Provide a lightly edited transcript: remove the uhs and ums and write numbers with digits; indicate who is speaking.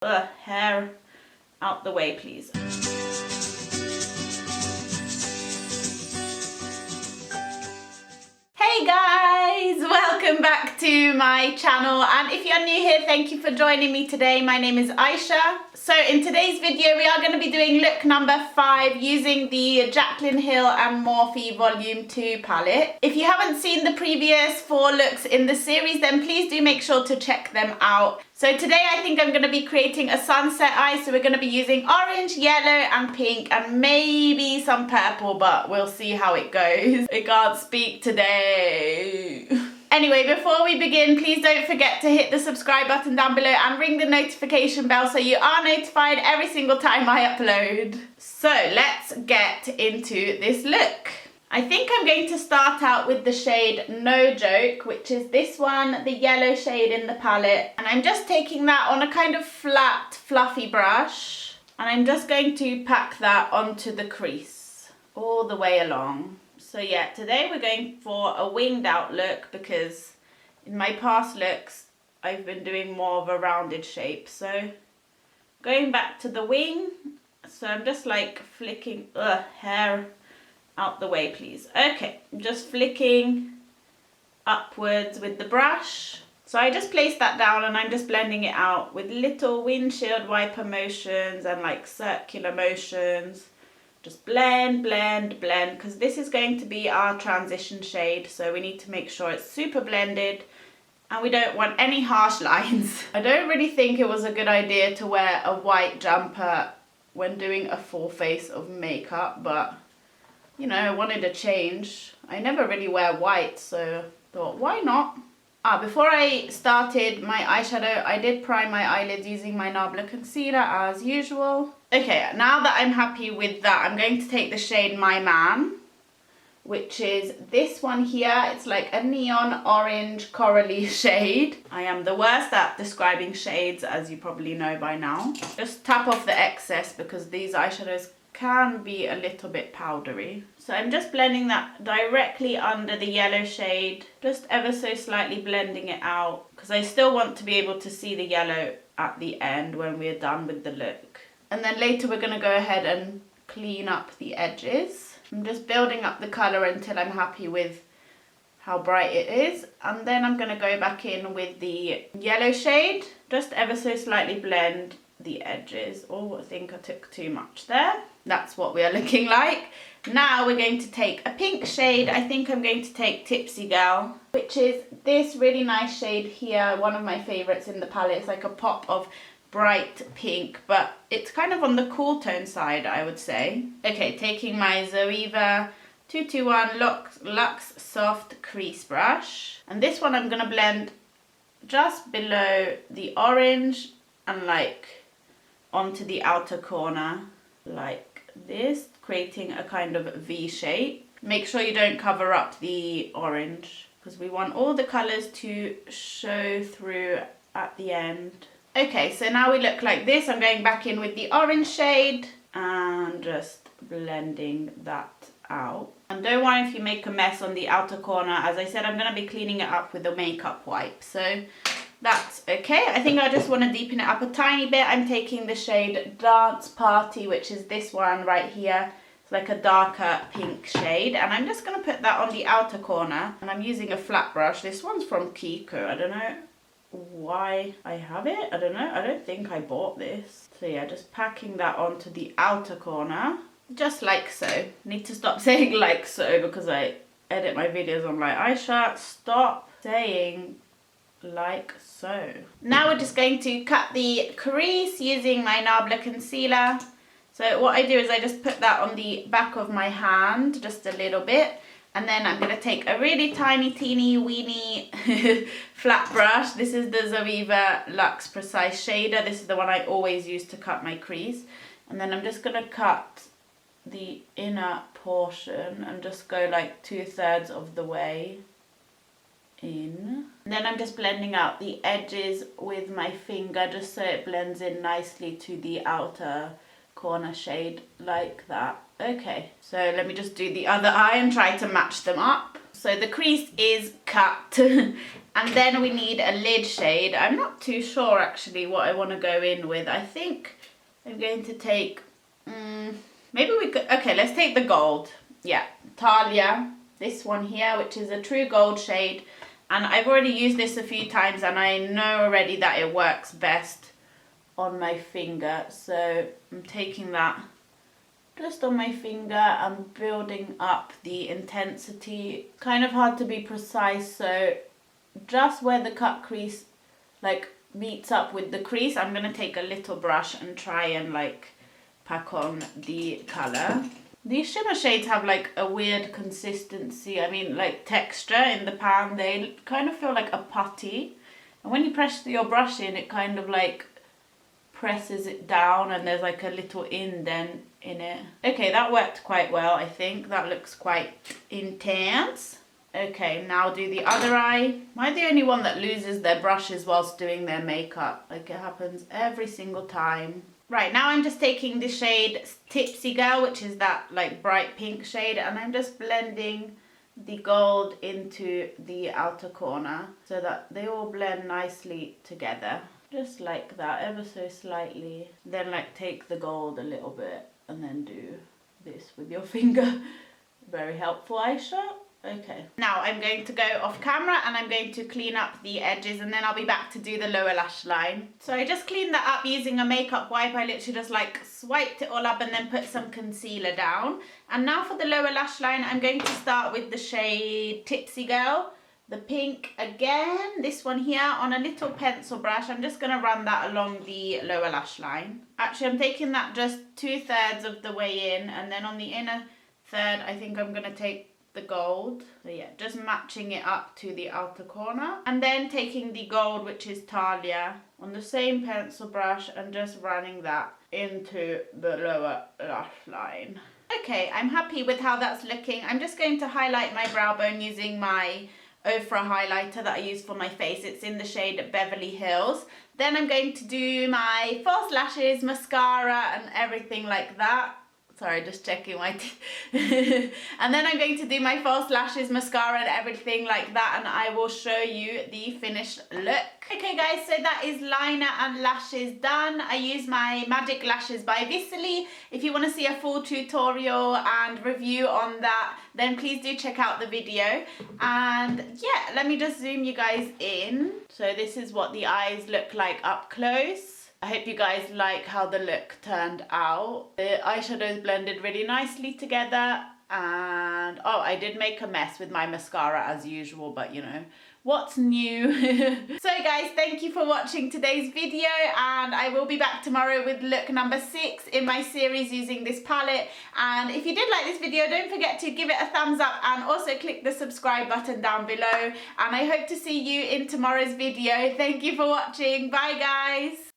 Speaker 1: Hair out the way, please. Hey guys, welcome back to my channel, and if you're new here, thank you for joining me today. My name is Aisha. So in today's video we are going to be doing look number 5 using the Jaclyn Hill and Morphe Volume 2 palette. If you haven't seen the previous 4 looks in the series, then please do make sure to check them out. So today I think I'm going to be creating a sunset eye, so we're going to be using orange, yellow and pink and maybe some purple, but we'll see how it goes. I can't speak today. Anyway, before we begin, please don't forget to hit the subscribe button down below and ring the notification bell so you are notified every single time I upload. So let's get into this look. I think I'm going to start out with the shade No Joke, which is this one, the yellow shade in the palette. And I'm just taking that on a kind of flat, fluffy brush. And I'm just going to pack that onto the crease all the way along. So yeah, today we're going for a winged out look because in my past looks, I've been doing more of a rounded shape. So going back to the wing, so I'm just like flicking, hair out the way please. Okay, I'm just flicking upwards with the brush. So I just placed that down and I'm just blending it out with little windshield wiper motions and like circular motions. Just blend, blend, blend, because this is going to be our transition shade, so we need to make sure it's super blended and we don't want any harsh lines. I don't really think it was a good idea to wear a white jumper when doing a full face of makeup, but you know, I wanted a change. I never really wear white, so I thought, why not? Before I started my eyeshadow, I did prime my eyelids using my Nabla concealer as usual. Okay, now that I'm happy with that, I'm going to take the shade My Man, which is this one here. It's like a neon orange corally shade. I am the worst at describing shades, as you probably know by now. Just tap off the excess because these eyeshadows can be a little bit powdery. So I'm just blending that directly under the yellow shade, just ever so slightly blending it out because I still want to be able to see the yellow at the end when we're done with the look. And then later we're going to go ahead and clean up the edges. I'm just building up the colour until I'm happy with how bright it is, and then I'm going to go back in with the yellow shade, just ever so slightly blend the edges. Oh, I think I took too much there. That's what we are looking like. Now we're going to take a pink shade. I think I'm going to take Tipsy Girl, which is this really nice shade here, one of my favourites in the palette. It's like a pop of bright pink, but it's kind of on the cool tone side, I would say. Okay, taking my Zoeva 221 Luxe Soft Crease Brush, and this one I'm going to blend just below the orange and like onto the outer corner like this, creating a kind of V shape. Make sure you don't cover up the orange because we want all the colours to show through at the end. Okay, so now we look like this. I'm going back in with the orange shade and just blending that out. And don't worry if you make a mess on the outer corner. As I said, I'm going to be cleaning it up with a makeup wipe, so that's okay. I think I just want to deepen it up a tiny bit. I'm taking the shade Dance Party, which is this one right here. It's like a darker pink shade, and I'm just going to put that on the outer corner, and I'm using a flat brush. This one's from Kiko. I don't know why I have it. I don't know. I don't think I bought this. So yeah, just packing that onto the outer corner, just like so. Need to stop saying like so because I edit my videos. I'm like, Aisha, stop saying like so. Now we're just going to cut the crease using my Nabla concealer. So what I do is I just put that on the back of my hand just a little bit, and then I'm going to take a really tiny teeny weeny flat brush. This is the Zoeva Luxe Precise Shader. This is the one I always use to cut my crease, and then I'm just going to cut the inner portion and just go like 2/3 of the way in. And then I'm just blending out the edges with my finger just so it blends in nicely to the outer corner shade like that. Okay, so let me just do the other eye and try to match them up. So the crease is cut. And then we need a lid shade. I'm not too sure actually what I want to go in with. I think I'm going to take, maybe we could, okay, let's take the gold. Yeah, Talia, this one here, which is a true gold shade. And I've already used this a few times and I know already that it works best on my finger. So I'm taking that just on my finger and building up the intensity. Kind of hard to be precise, so just where the cut crease like meets up with the crease, I'm gonna take a little brush and try and like pack on the color. These shimmer shades have like a weird consistency, I mean like texture in the pan. They kind of feel like a putty, and when you press your brush in, it kind of like presses it down and there's like a little indent in it. Okay, that worked quite well, I think. That looks quite intense. Okay, now do the other eye. Am I the only one that loses their brushes whilst doing their makeup? Like it happens every single time. Right, now I'm just taking the shade Tipsy Girl, which is that like bright pink shade, and I'm just blending the gold into the outer corner so that they all blend nicely together. Just like that, ever so slightly. Then like take the gold a little bit and then do this with your finger. Very helpful, Aisha. Okay. Now I'm going to go off camera and I'm going to clean up the edges, and then I'll be back to do the lower lash line. So I just cleaned that up using a makeup wipe. I literally just like swiped it all up and then put some concealer down. And now for the lower lash line, I'm going to start with the shade Tipsy Girl. The pink again, this one here, on a little pencil brush. I'm just going to run that along the lower lash line. Actually, I'm taking that just 2/3 of the way in, and then on the inner third, I think I'm going to take the gold. So yeah, just matching it up to the outer corner. And then taking the gold, which is Talia, on the same pencil brush and just running that into the lower lash line. Okay, I'm happy with how that's looking. I'm just going to highlight my brow bone using my Ofra highlighter that I use for my face. It's in the shade Beverly Hills. Then I'm going to do my false lashes, mascara and everything like that. Sorry, just checking my teeth. And then I'm going to do my false lashes, mascara and everything like that, and I will show you the finished look. Okay guys, so that is liner and lashes done. I use my Magic Lashes by Vicily. If you want to see a full tutorial and review on that, then please do check out the video. And yeah, let me just zoom you guys in. So this is what the eyes look like up close. I hope you guys like how the look turned out. The eyeshadows blended really nicely together, and oh, I did make a mess with my mascara as usual, but you know, what's new? So guys, thank you for watching today's video, and I will be back tomorrow with look number 6 in my series using this palette. And if you did like this video, don't forget to give it a thumbs up and also click the subscribe button down below, and I hope to see you in tomorrow's video. Thank you for watching. Bye guys.